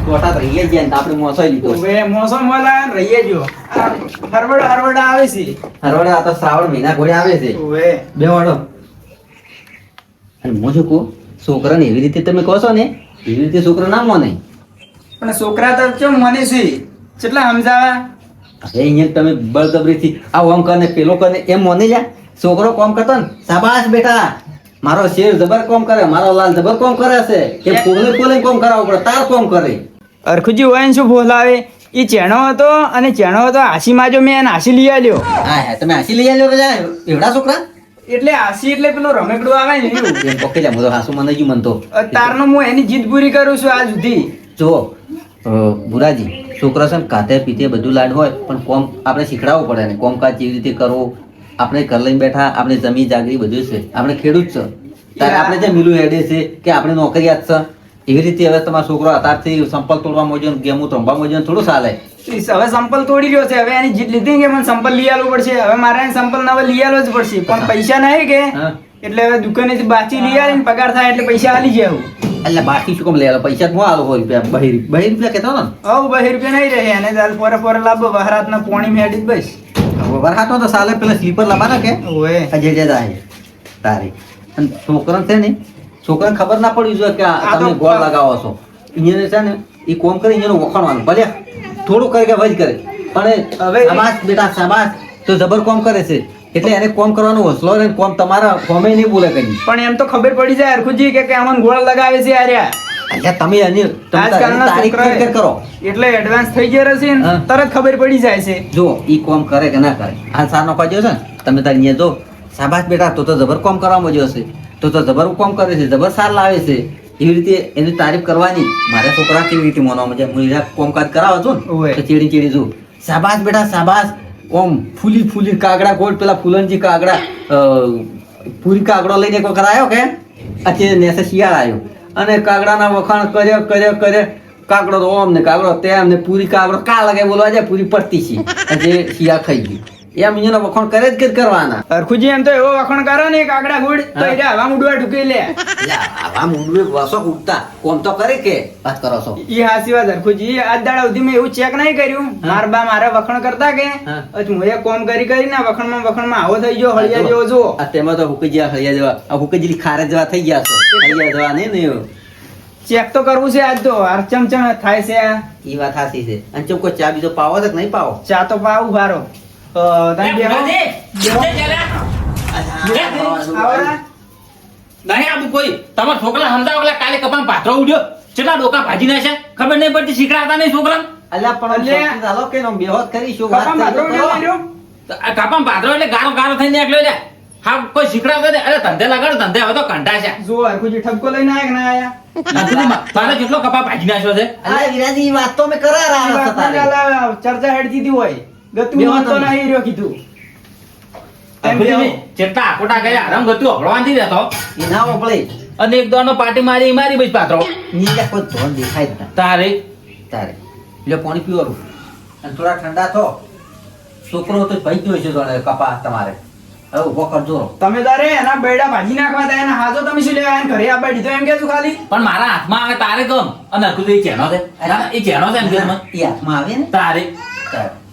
તોટા રહીએ જ ને આપણે મોસો લીધો હવે મોસમ વાલા રહીએ જો હરવડ આવે છે હરવડે આ તો શ્રાવણ મહિના ઘોડે આવે છે હવે બે વાળો અને હું શું કહું છોકરાને એવી રીતે તમે કહો છો ને એવી રીતે છોકરો ના માને પણ છોકરા તો કેમ મને છે કેટલા સમજાવા હવે અહીંયા તમે બળજબરીથી આ ઓમ કરે પેલો કરે એમ માની જા છોકરો કોમ કરતો ને શાબાશ બેટા મારો શેર જબર કોમ કરે મારો લાલ જબર કોમ કરે છે એ પોલે કોમ કરાવવું પડે તાર કોમ કરે અરખુજી હોય ને શું બોલાવે એ ચેણો હતો અને ચેણો હતો હાસીમાં જો મેં હાસી લઈ આવ્યો હા હા તમે હાસી લઈ આવ્યો બધા એવડા છોકરા એટલે હાસી એટલે પેલો રમેકડું આવે ને એવું એમ પકડી જા હું તો હાસુ મને જ મનતો તારનો હું એની જીત પૂરી કરું છું આજ સુધી જો બુરાજી છોકરા છે ને કાતે પીતે બધું લાડ હોય પણ કોમ આપણે શીખડાવવું પડે ને કોમકાજ કેવી રીતે કરવું આપણે ઘર લઈને બેઠા આપણે જમી જાગરી બધું છે આપણે ખેડૂત છે ત્યારે આપણે જે મિલું હેડે છે કે આપણે નોકરિયાત છે એવી રીતે હવે તમારો છોકરો અત્યારથી સંપલ તોડવા મોજો ગેમું રમવા મોજો થોડું ચાલે હવે સંપલ તોડી રહ્યો છે હવે એની જીત લીધી કે મને સંપલ લઈ આવવું પડશે હવે મારે એને સંપલ ના લઈ આવવો જ પડશે પણ પૈસા નહીં કે એટલે હવે દુકાનેથી બાચી લઈ આવીને પગાર થાય એટલે પૈસા આલી જાય એટલે બાકી શું કેમ લઈ આલો પૈસા હું આલો રૂપિયા બહી રૂપિયા કહેતો ને હવ 2 રૂપિયા નહીં રહે અને દાલ પોરે લાભ વહરાતના પોણી મેડી બસ વરહાટનો તો સાલે પેલા સ્લીપર લાવવાના કે ઓય અજય જાય તારી અને છોકરાને છે ને છોકરાને ખબર ના પડી જોઈએ કે તમે ગોળ લગાવો છો અહીંયા છે ને એ કોમ કરે અહીંયા વખાણવાનું ભલે થોડું કરે કે વજ કરે પણ હવે શાબાશ બેટા શાબાશ તો જબર કોમ કરે છે એટલે એને કોમ કરવાનો હોસલો ને કોમ તમારા કોમે નહીં બોલે કદી પણ એમ તો ખબર પડી જાય હરખુજી કે અમન ગોળ લગાવે છે આર્યા એટલે તમે એની આજકાલના તારીખ છોકરાએ ક્લિયર કરો એટલે એડવાન્સ થઈ ગયા છે ને તરત ખબર પડી જાય છે જો ઈ કોમ કરે કે ના કરે આ સાર નો પાડ્યો છે ને તમે તાર અહીંયા જો શાબાશ બેટા તો જબર કોમ કરવામાં મજો હશે તો જબર કોમ કરે છે જબર સાર લાવે છે એવી રીતે એની તારીફ કરવાની મારે છોકરા કેવી રીતે માનવામાં જાય હું કોમકાજ કરાવો છું ને તો ચીડી ચીડી છું શાબાશ બેટા શાબાશ ઓમ ફૂલી કાગડા ગોળ પેલા ફૂલનજી કાગડા પૂરી કાગડો લઈને કોઈ કરાયો કે અત્યારે નેસે શિયાળ આવ્યો અને કાગડાના વખાણ કરે કાગડો તો ઓમ ને કાગડો તેમ ને પૂરી કાગડો કા લગે બોલવા જાય પૂરી પડતી છે જે શિયાળ ખાઈ ગયું એમ અહીંયાનો વખાણ કરે જ કરવાના હરખુજી એમ તો એવો વખાણ કરો ને કાગડા ગુડ તો એ હવા મુડવા ઢુકી લે આવા મુડવે વસો ઉઠતા કોમ તો કરે કે વાત કરો છો ઈ હાસી વાત હરખુજી આજ દાડા સુધી મેં એવું ચેક નહીં કર્યું મારા વખાણ કરતા કે હું એ કોમ કરીને વખાણમાં આવો થઈ ગયો હળિયા જેવો જો આ તેમાં તો હુકજીયા હળિયા જેવા આ હુકજી ખારે જેવા થઈ ગયા છો હળિયા જેવા નહીં ચેક તો કરવું છે આજ તો ચમચમ થાય છે ઈ વાત સાચી છે અને ચમ કોઈ ચા બીજો પાવો છે કે નહીં પાવો ચા તો પાવું ભારો તમારા છોકરા સમજાવો કાલે કપામાં પાથરો ઉડ્યો કેટલા ડોકા ભાજી નાખ્યા ખબર નહીં પડતી શીખડાતા નહીં છોકરા અલ્યા પણ ચાલો કે નો બેહોશ કરીશું કપામાં પાથરો એટલે ગારો થઈને નીકળ્યો લે હા કોઈ શીખડાવતો ને અરે ધંધે લગાડો ધંધે હવે તો કંટા છે જો હરખુજી ઠપકો લઈને આયા કે ના આયા તારે કેટલો કપા ભાજી નાખ્યો છે અલ્યા વિરાજી વાત તો મે કરારા ચર્ચા હેડ દીધી હોય ગતું તો નહીં રહ્યો કીધું જેટલા આકોટા ગયા આરામ ગતું હળવાથી રહેતો એ ના ઓપળે અને એક દોડનો પાટી મારી બસ પાથરો નીચે કોઈ ધોન દેખાય જ ના તારે લે પાણી પીવાનું અને થોડા ઠંડા થો છોકરો તો ભાઈ ગયો છે તો કપા તમારે હવે ઉભો કરજો તમે તારે એના બેડા ભાજી નાખવા તા એના હાજો તમે શું લેવા એને ઘરે આપવા દીધો એમ કેજો ખાલી પણ મારા હાથમાં આવે તારે ગમ અને અકુલ એ ચેનો છે એ ચેનો છે એમ કે એ હાથમાં આવે ને તારે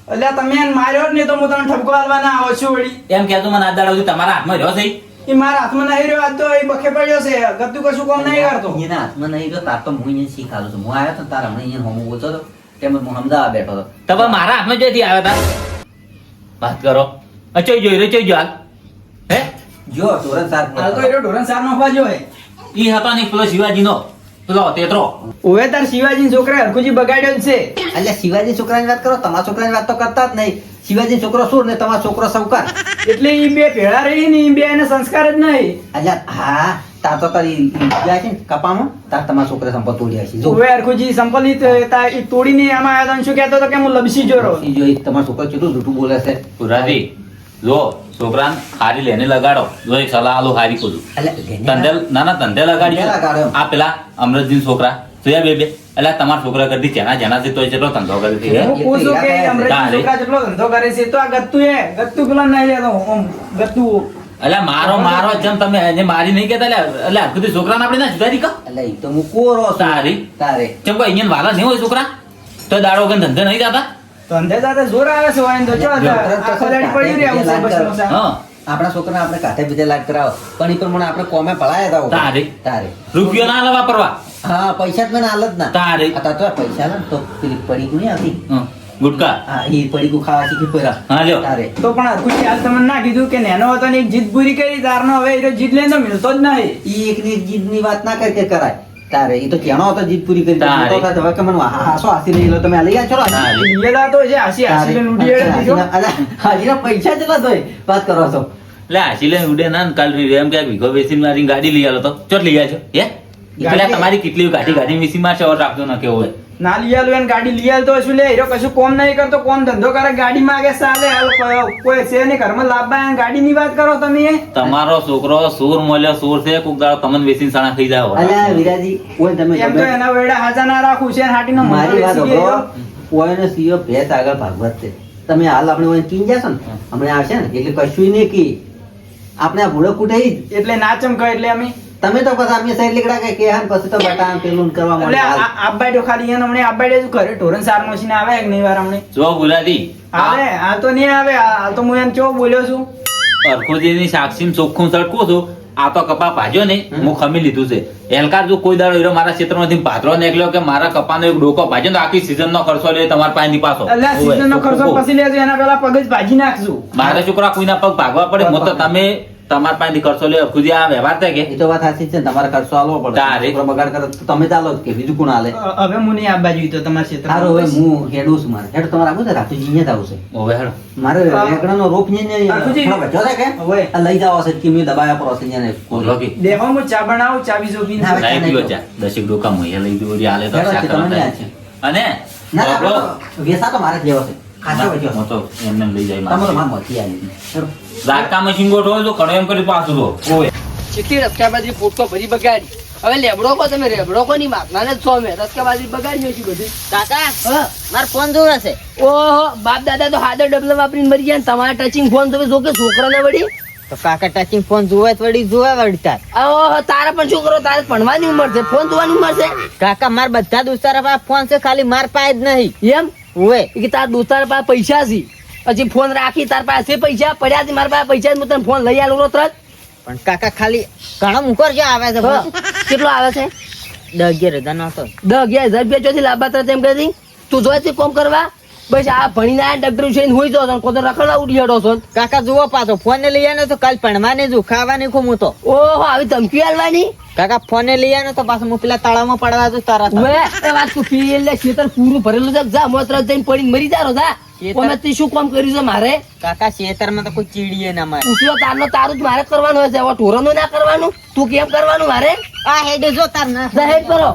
એટલે તમે એને માર્યો જ નહીં તો હું તમને ઠપકો આલવાના આવો છું વળી એમ કહેતો મને આ દાડા તમારા હાથમાં રહ્યો છે એ મારા હાથમાં નહીં રહ્યો આજ તો એ બખે પડ્યો છે ગતું કશું કામ નહીં કરતો એના હાથમાં નહીં ગયો તાર તો હું અહીંયા શીખાડું છું હું આવ્યો તો તારા હમણાં અહીંયા હોમો ઓછો હતો તેમ હું અમદાવાદ બેઠો હતો તમે મારા હાથમાં જોઈથી આવ્યા હતા વાત કરો અચોઈ જોઈ રે ચોઈ જો હાલ હે જો ઢોરણ સાર હાલ તો એનો ઢોરણ સાર નાખવા જો હે ઈ હતો ને પેલો શિવાજીનો પેલો તેતરો ઓવે તાર શિવાજી છોકરા હરખુજી બગાડ્યો જ છે એટલે શિવાજી છોકરાની વાત કરો તમારા છોકરાની વાત તો કરતા જ નહીં શિવાજી છોકરો શું ને તમારો છોકરો સૌકાર એટલે ઈ બે ભેળા રહી ને ઈ બે એને સંસ્કાર જ નહીં એટલે હા તાર તો તારી ગયા છે ને કપામાં તાર તમારા છોકરા સંપત તોડ્યા છે જો ઓવે હરખુજી સંપલિત ઈ તોડીને આમાં આવ્યો શું કહેતો તો કે હું લબસી જોરો જો તમારો છોકરો કેટલું જૂઠું બોલે છે પુરારી જો છોકરાને હારી લેને લગાડો જો એક સલાહ આલો હારી કોલું ધંધે લગાડી આ પેલા અમરતજી છોકરા જોયા બે એટલે તમારા છોકરા કરતી જેના છે તો જેટલો ધંધો કરે છે પૂછો કે અમરતજી છોકરા જેટલો ધંધો કરે છે તો આ ગત્તુ પેલા નહીં લેતો ઓમ ગત્તુ અલ્યા મારો જેમ તમે એને મારી નહીં કેતા એટલે આ બધી છોકરાને આપણે ના જુદારી કા એટલે ઈ તો હું કોરો છું. તારી તારે કેમ કોઈ અહીંયા વાલા નહીં હોય છોકરા તો દાડો વગર ધંધે નહીં જતા ધંધે સાથે જોર આવે છે વાઈન તો ચો આખો દાડી પડી રહ્યા છે બસ બસ. હા આપણા છોકરાને આપણે કાંઠે બીજે લાગ કરાવો પણ ઈ પ્રમાણે આપણે કોમે પળાયા હતા તારે. તારે રૂપિયો ના લેવા પરવા હા પૈસા જ મને હાલ જ ના તારે. આ તો પૈસા લે ને તો પેલી પડીકું નહીં આવતી હં, ગુટકા હા ઈ પડીકું ખાવા શીખી પડ્યા હા લ્યો તારે તો પણ હરખું હાલ તમને ના કીધું કે નેનો હતો ને એક જીત પૂરી કરી તારનો હવે એ તો જીત લઈને તો મિલતો જ નહીં. ઈ એકની એક જીદની વાત ના કરી કે કરાય તારે ઈ તો કેણો હતો જીદ પૂરી કરી તારે. તો હવે કે મને હાસો હાસી લઈ લો તમે આ લઈ આ ચલો તારે. લીધેલા તો છે હાસી હાસી લઈને ઉડી એડે દીધો. હાજીના પૈસા કેટલા તોય વાત કરો છો એટલે આશી લઈને ઉડે ના ને કાલ એમ કે વીઘો વેચીને મારી ગાડી લઈ આલો તો ચોટ લઈ આજો હે એટલે તમારી કેટલી ગાડી વેચી મારશે ઓર રાખજો ના કેવો હોય ના લઈ આલું એને ગાડી લઈ આલતો શું લે હીરો કશું કોમ નહીં કરતો કોમ ધંધો કરે ગાડી માંગે ચાલે હાલ કોઈ છે નહીં ઘરમાં લાભ ગાડી ની વાત કરો તમે તમારો છોકરો સૂર મળ્યો સૂર છે કોક દાડો તમને વેચીને સાણા ખાઈ જાવ અલ્યા વિરાજી ઓય તમે એમ તો એના વેડા હાજા ના રાખું છે હાટીનો મારી વાત સાંભળો ઓયનો સીઓ ભેસ આગળ ભાગવત છે તમે હાલ આપણે ઓય કીન જાશો ને હમણાં આવશે ને એટલે કશું નહીં કી આપણે આ ભૂળો કુટાઈ એટલે નાચમ કહે એટલે અમે તમે તો પછી અમે સાઈડ લીકડા કે હાન પછી તો બટા પેલું કરવા એટલે માંડ્યા આબાડ્યો ખાલી એને હમણે આબાડે જ ઘરે ઢોરણ સાર મશીન આવે કે નહીં વાર હમણે જો ગુલાદી આવે આ તો નહીં આવે આ તો હું એમ કેવો બોલ્યો છું અરખોજીની સાક્ષી ચોખ્ખું સડકું છું આ તો કપા ભાજ્યો ને હું ખમી લીધું છે એલકાર જો કોઈ દાડો હીરો મારા ક્ષેત્રમાંથી પાથરો નીકળ્યો કે મારા કપાનો એક ડોકો ભાજ્યો તો આખી સીઝન નો ખર્ચો લે તમારા પાસેથી પાછો એટલે સીઝન નો ખર્ચો પછી લેજો એના પેલા પગ જ ભાજી નાખશું મારા છોકરા કોઈના પગ ભાગવા પડે મો તો તમે તમારા પાસેથી ખર્ચો લે ખુદ આ વ્યવહાર થાય કે એ તો વાત સાચી છે ને, તમારે ખર્ચો આલવો પડે તારે. છોકરો બગાડ કરે તો તમે ચાલો જ કે બીજું કોણ હાલે હવે હું નહીં આબા જોઈ તો તમારા ક્ષેત્ર સારું હવે હું હેડું છું મારે હેડ તમારે આવું છે રાતુજી અહીંયા જ આવશે હવે હેડો મારે રેકડાનો રોપ ને રાતુજી. થોડો વધ્યો છે કે હવે. આ લઈ જાવ છે કે મેં દબાયા પર હશે અહીંયા બોલો કે દેહો હું ચા બનાવું ચા બીજો પીને ના, લાઈ પીવો ચા દસેક ડોકા મહીયા લઈ દો વળી હાલે તો હેડો, શાક તમને કરવા યાદ છે. અને ના ના, બાપડો, આપણો વેસા તો મારે જ લેવો છે ખાસો વધ્યો હું તો એમને લઈ જાય તમારો મારે. માં મોતી આવી હેડો. દાંતકામાં શીંગોઠો હોય તો કડો એમ કરી પાછું તો ઓય ચીટી રસ્કાબાજી ફૂટકો ભરી બગાડી હવે લેબડો કો તમે રેબડો કો ની માગના જ છો મે રસ્કાબાજી બગાડી છે બધી કાકા હા માર ફોન જોવે છે ઓહો બાપ દાદા તો હાદર ડબલ વાપરીને મરી ગયા ને તમારા ટચિંગ ફોન તમે જો કે છોકરાને વળી તો કાકા ટચિંગ ફોન જોવે તો વળી જોવે વળી તાર ઓહો તારા પણ છોકરો તારે ભણવાની ઉંમર છે ફોન જોવાની ઉંમર છે કાકા માર બધા દોસ્તારા પાસે ફોન છે ખાલી માર પાસે જ નહીં એમ ઓવે કે તાર દોસ્તાર પાસે પૈસા છે પછી ફોન રાખી તાર પાસે પૈસા પડ્યા છે મારા પાસે પૈસા છે, હું તને ફોન લઈ આલું તરત પણ કાકા ખાલી ઘણો મુકર જો આવે છે હા. ફોન. કેટલો આવે છે 10,000 નો હતો 10,000 રૂપિયા ચોથી લાભા તરત એમ કરી તું જોઈ છે કોમ કરવા બસ આ ભણીને આ ડગરું છે હોય તો કોઈ રખડવા ઉડી હેડો છો કાકા જુઓ પાછો ફોન ને લઈ આને તો કાલ ભણવાની જો ખાવાની ખું હું તો ઓહો આવી ધમકી આલવાની કાકા ફોન ને લઈ આને તો પાછું હું પેલા તળાવમાં પડવા દઉં તારા હવે એ વાત તું પી એટલે ખેતર પૂરું ભરેલું છે જા મોત્ર જઈને પડીને મરી જારો જા ખેતર- ઓમે તે શું કામ કર્યું છે મારે કાકા ખેતરમાં તો કોઈ ચીડીએ ના મારે પૂછ્યો તારનો તારું જ મારે કરવાનું હોય છે હવે ઢોરોનું ના કરવાનું તું કેમ કરવાનું મારે આ હેડે જો તાર ના જાહેર કરો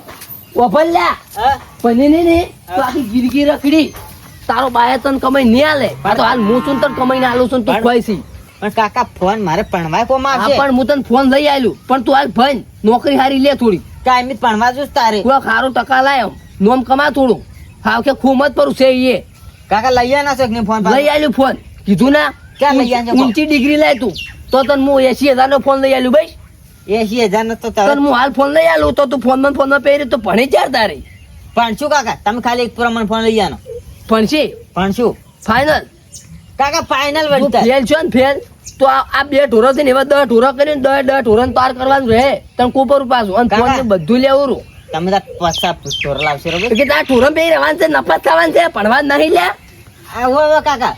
ઓફલ્યા હા? બની ને તું આખી ગીરગી રખડી તારો બાયા તને કમાઈ નહીં આલે આ તો હાલ હું છું ને તને કમાઈને આલું છું ને તું ખોઈ છી પણ કાકા ફોન મારે ભણવા કોમાં હા આવશે પણ હું તને ફોન લઈ આલ્યું પણ તું હાલ ભણ નોકરી હારી લે થોડી કાયમી જ ભણવા જોશ તારે તું ખારું ટકા લાયો નોમ કમા થોડું હાવ કે ખૂમત પર છે એ કાકા લઈ આના છે કે નહીં ફોન લઈ આલ્યું ફોન કીધું ના ક્યાં લઈ આલ્યો ફોન? ઊંચી ડિગ્રી લાય તું તો તને હું 80,000 નો ફોન લઈ આલ્યું ભાઈ 80,000 નો તો તારે તને હું હાલ ફોન લઈ આલું તો તું ફોન પહેરી તો ભણી ચાર તારે પણ શું કાકા તમે ખાલી એક પ્રમાણ ફોન લઈ આનો ભણશી પણ શું ફાઇનલ કાકા ફાઇનલ તું વળતા ફેલ છો ને ફેલ તો આ બે ઢોરો છે ને એવા 10 ઢોરો કરીને 10 ઢોરણ પાર કરવાનું રહે તને કુપર પાછું અને ફોન કાકા. ને બધું લેવું રૂ તમે તાર પૈસા ચોર લાવશો બરોબર કે તાર ઢોરો બે રહેવાનું છે નફરત થવાનું છે ભણવા નહીં લે આ હોય કાકા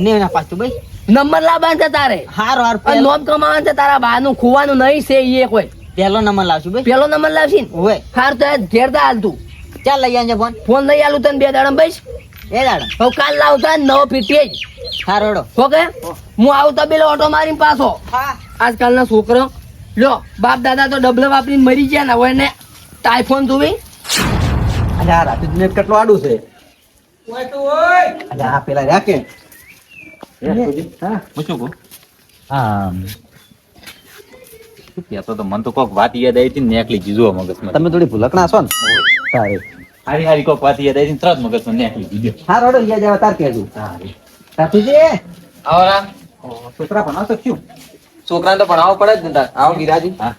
ને ના પાછું ભાઈ નંબર લાવવાનું છે તારે હારો હાર અને નોમ કમાવાનું છે તારા બહારનું ખોવાનું નહીં છે એ કોઈ પહેલો નંબર લાવશું ભાઈ પેલો નંબર લાવશી ને હોય હાર તો ઘેર તા હાલ તું ચાલ લઈ આને ફોન ફોન લઈ આલું તને 2 દાડા ભાઈ એ દાડો હવે કાલ લાવતા ને નવો ફીટી જ હારો હેડો. ઓકે હું આવતા પેલો ઓટો મારીને પાછો હા આજકાલના છોકરો લ્યો બાપ દાદા તો ડબલ વાપરીને મરી ગયા ને હવે એને આઈફોન જોવી અરે આ રાતુજીને કેટલું આડું છે અરે આ પેલા રહ્યા કે હા હું શું કહું હા શું કહેતો તો મને તો કોક વાત યાદ આવી હતી ને નેકલી જીજો મગજમાં તમે થોડી ભૂલકણા છો ને તારે હારી હારી કોક વાત યાદ આવી હતી ને તરત મગજમાં નેકલી જીજો હા રોડો યાદ આવે તાર કહેજો રાતુજી આવરા છોકરા ભણાવશો શું છોકરાને તો ભણાવવો પડે જ ને તાર. આવો વિરાજી. હા.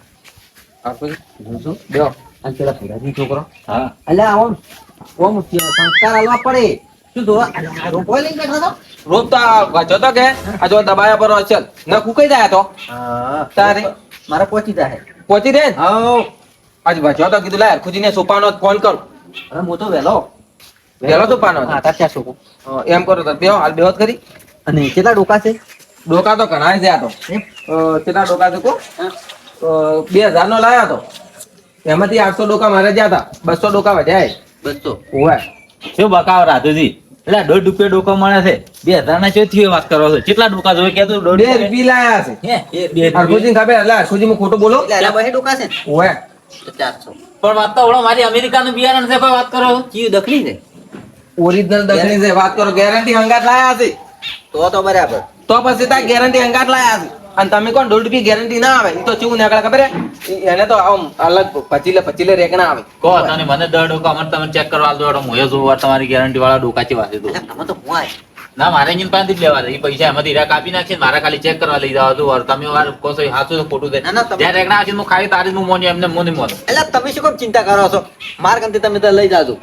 હરખુજી. જોજો. બેહો. અને પેલા ભુરાજી છોકરો હા અલ્યા આવો ઓમ સંસ્કાર આલવા પડે શું જોવા આ રોપો લઈને બેઠો તો રોજ તો આ વાંચો તો કે આ જો દબાયા પર અચલ ન કુકાઈ જાય તો તારે મારે પહોંચી જાય પહોંચી દે ને. હા આજ વાંચો તો કીધું લા હરખુજીને સોપાનો ફોન કરું. હવે હું તો વહેલો વહેલો સોપાનો હતો. હા તાર ત્યાં છોકરો એમ કરો તો બેહો હાલ બેહોત કરી. અને કેટલા ડોકા છે ડોકા તો ઘણા છે આ તો. કેટલા ડોકા છે કો 2000 નો લાયા તો એમાંથી 800 ડોકા મારે જ્યાં હતા 200 ડોકા વધ્યા એ. બસ તો ઓવે. શું બકાવ રાધુજી એટલે 1.5 રૂપિયા ડોકો મળે છે 2000 ના ચોથી વાત કરો છો કેટલા ડોકા જોઈએ કે તું 2 રૂપિયા લાયા છે. હે બે હરખુજીને ખબર એટલે હરખુજી ખોટું બોલો. એટલે આલા બહે ડોકા છે ને ઓવે. તો 400 પણ વાત તો હમણાં મારી અમેરિકાનું બિયારણ છે કોઈ વાત કરો છો? ચીયું દખલી છે ઓરિજિનલ દક્ષિણ છે વાત કરો ગેરંટી હંગાત લાયા છે તો બરાબર તો પછી ત્યાં ગેરંટી હંગાત લાયા છે અને તમે કોણ 1.5 રૂપિયા ગેરંટી ના આવે એ તો ચેવું નીકળે ખબર હે એને તો આમ અલગ પચીલે રેક ના આવે. કહો તને મને 10 ડોકા મને તમે ચેક કરવા દો હું એ જોવા તમારી ગેરંટી વાળા ડોકા ચેવા છે તો એટલે તમે તો હું આય ના મારે એની પાસેથી જ લેવા છે એ પૈસા એમાંથી હીરા કાપી નાખશે મારા ખાલી ચેક કરવા લઈ જવા હતું और તમે વાર કહો છો એ સાચું છે ખોટું છે ના, ના, તમે- જ્યાં રેગણા હશે હું ખાઈ તારી હું મોની એમને મોની મોનું એટલે તમે શું કેમ ચિંતા કરો છો માર કંથી તમે તો લઈ જાજો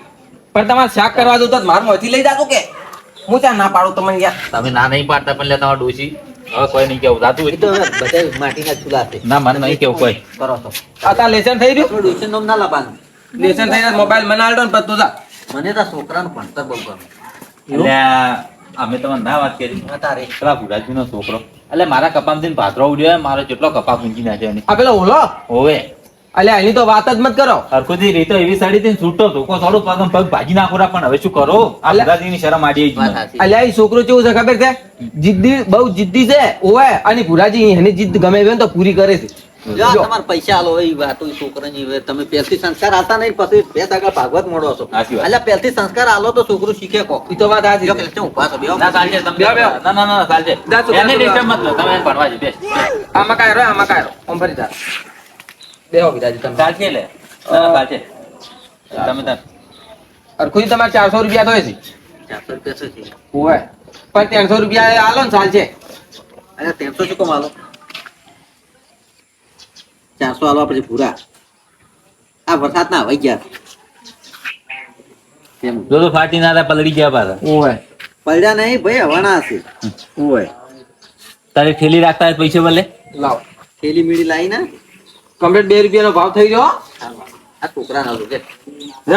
પણ તમારે શાક કરવા દો તો માર મોથી લઈ જાતો કે હું ત્યાં ના પાડું તમને યાર. તમે ના નહીં પાડતા પણ લે તમારા ડોશી હવે કોઈ નહીં કેવું જાતું એ તો હવે બધા માટીના ચૂલા છે ના મને નહીં કેવું કોઈ કરો તો આ તાર લેસન થઈ રહ્યું. થોડું ટ્યુશન નામ ના લાવવાનું લેસન થઈ મોબાઈલ મને આલડો ને પછી તું જા. મને તો છોકરાનું ભણતર બહુ ગમે એટલે અમે તમને ના વાત કરી તારે પેલા ભુરાજી નો છોકરો એટલે મારા કપામાંથી ભાદરો ઉડ્યો મારો જેટલો કપા પૂંજી નાખ્યો એની આ પેલો ઓલો હોવે અલ્યા એની તો વાત જ મત કરો. હરખુજી રીતો એવી સાડી થી છૂટો ધોકો થોડું પગ ભાજી નાખો પણ હવે શું કરો આ અલ્યા- ભુરાજીની શરમ આડી વાત સાચી અલ્યા એ છોકરો કેવું છે ખબર છે જિદ્દી બહુ જિદ્દી છે ઓવે અને ભુરાજી એની જીદ ગમે એવી હોય ને તો પૂરી કરે છે. જો જો. તમારે પૈસા આલો એ વાતો ઈ છોકરાની હવે તમે પહેલથી સંસ્કાર આલતા નહીં પછી બે આગળ ભાગવત મોડો છો સાચી વાત. એટલે પહેલથી સંસ્કાર આલો તો છોકરું શીખે કો ઈ તો વાત સાચી જો છે. કે ઉભા છો બેહો. ના ચાલશે તમે બેહો, બેહો. ના ચાલશે જા, છોકરા, એને છોકરા. disturb મત લો તમે એને ભણવા જ બેસ આમાં કાંઈ રહ્યો આમાં કાંઈ રહ્યો ઓમ ફરી જા. બેહો વિરાજી તમે. ચાલશે લે ના, ચાલશે તમે તાર હરખુજી તમારે 400 રૂપિયા તો છે 400 રૂપિયા શું છે ઓવે પણ 300 રૂપિયા આલો ને ચાલશે. અરે 300 શું કમ આલો 400 આલો પછી પૂરા આ વરસાદ ના આવી ગયા કેમ જો તો ફાટી ના થાય પલળી ગયા પાછા ઓવે પડ્યા નહીં ભાઈ હવાના હશે ઓવે તારી ઠેલી રાખતા હોય પૈસે ભલે લાવો થેલી મીડી લાવી ને કમ્પ્લીટ 2 રૂપિયાનો ભાવ થઈ ગયો. આ છોકરા ના છે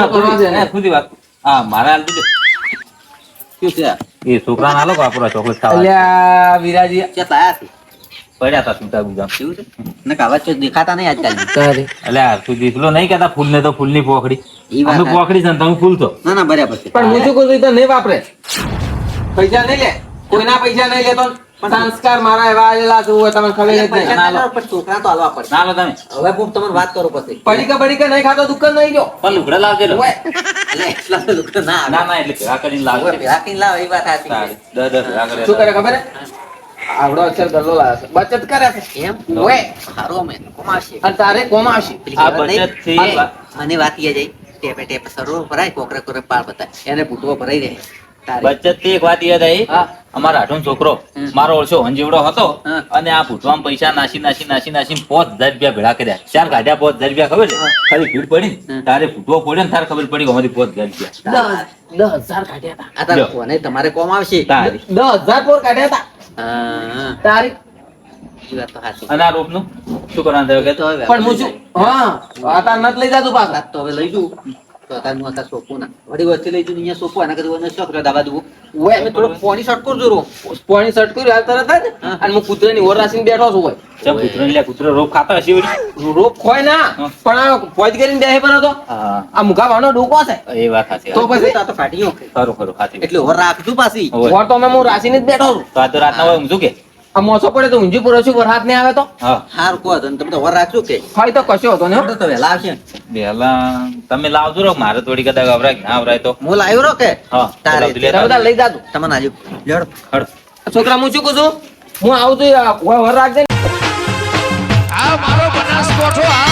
કરવા છે ને. ખુદી વાત હા મારે હાલ દીધું શું છે આ? એ છોકરા ના લો આપણો ચોકલેટ ખાવા અલ્યા વિરાજી ક્યાં લાયા છે પડ્યા હતા છૂટા ગુજામ કેવું છે ને કાવા ચો દેખાતા નહીં આજકાલ તારે એટલે આ તું દીકલો નહીં કહેતા ફૂલ ને તો ફૂલની પોખડી ઈ વાત અમે સાચી. પોખડી છે ને તમે ફૂલ છો ના ના બરાબર છે પણ હું શું કહું છું, ઈ તો નહીં વાપરે પૈસા નહીં લે કોઈના પૈસા નહીં લેતો સંસ્કાર મારા એવા આવેલા છે ઓવે તમને ખબર જ પૈસા નહીં. ના લો, પણ છોકરા તો હાલવા પડશે ના લો તમે હવે હું તમને વાત કરું પછી પડીકા નહીં ખાતો દુકાન નહીં ગયો. પણ લુગડા લાવજે લો. એટલે એટલા તો લોકો ના આવે. ના એટલે ભેગા કરીને હવે લાવજે ભેગા કરીને લાવો એ વાત સાચી સારું. છે. દસ ભેગા કરે શું કરે ખબર હે? આવડો અક્ષર ગલ્લો લાવે છે બચત કરે છે એમ ઓવે સારું અમે કમાશે અને તારે કોમ આવશે. પેલી આ કહેવત નહીં? બચત થી- અને વાત ઈ જઈ ટેપે ટેપે સરોવર ભરાય કોકરે કોકરે પાળ બતાય એને ભૂતવો ભરાઈ રહે તારે બચત થી એક વાત યાદ આવી હા. અમારા હાટુનો છોકરો હમ. મારો ઓળશો હંજીવડો હતો હા. અને આ ભૂતવામાં પૈસા નાસી 5,000 રૂપિયા ભેળા કર્યા ચાર કાઢ્યા 5,000 રૂપિયા ખબર છે હા. ખાલી ભીડ પડી ને હમ. તારે ભૂતવો પડ્યો ને તારે ખબર પડી કે અમારી 5,000 રૂપિયા 10,000 કાઢ્યા હતા. આ તારે લ્યો. કોને તમારે કોમ આવશે તારી 10,000 પોર કાઢ્યા હતા. હા, તારી ઈ વાત તો સાચી. અને આ રોપનું શું કરવાનું થયું કે તો હવે પણ હું શું હા આ તાર નત લઈ જાતું પાછા. વાત તો હવે લઈ જઉં તો તારું અત્યારે સોંપવું ના વળી વચ્ચે લઈ જઈને અહીંયા સોંપવું આના કરતાં મને શોખ રહ્યો દાબા દઉં ઓવે તમે થોડો પોણી શોર્ટ કરજો રો પોણી શર્ટ કર્યું હાલ તરત જ હા. અને હું કૂતરાની ઓર રાખીને બેઠો છું હોય ચમ કૂતરો ને લે કૂતરો રોપ ખાતો હશે વળી. રોપ ખોય ના હા. પણ આ પોજ કરીને બેહે પર હતો હા આ મુખા ભાવનો ડોકો છે એ વાત સાચી તો પછી આ તો ફાટી ગયો ખરું ખાતી એટલે ઓર રાખજો પાછી હોય. ઓર તો અમે હું રાસીને જ બેઠો છું તો આ તો રાતના હોય ઊંઘું કે આ મોસો પડે તો ઊંઝી પૂરો છું વરસાદ નહીં આવે તો હા હાર કહો તો તમે તો ઓર રાખજો કે હોય તો કશો હતો ને હો. તો વહેલા આવશે વેલા તમે લાવજો રો મારે થોડી કદાચ ગભરાય કે ના આવરાય તો હું લાવ્યો રો કે હા તારે લાવજો, લેતા તમે તાર લઈ જાતું તમને આજુ લેડો આવજો. હળ. છોકરા હું શું કહું છું હું આવું છું વર રાખજે ને. આ મારો બનાસકોઠો આ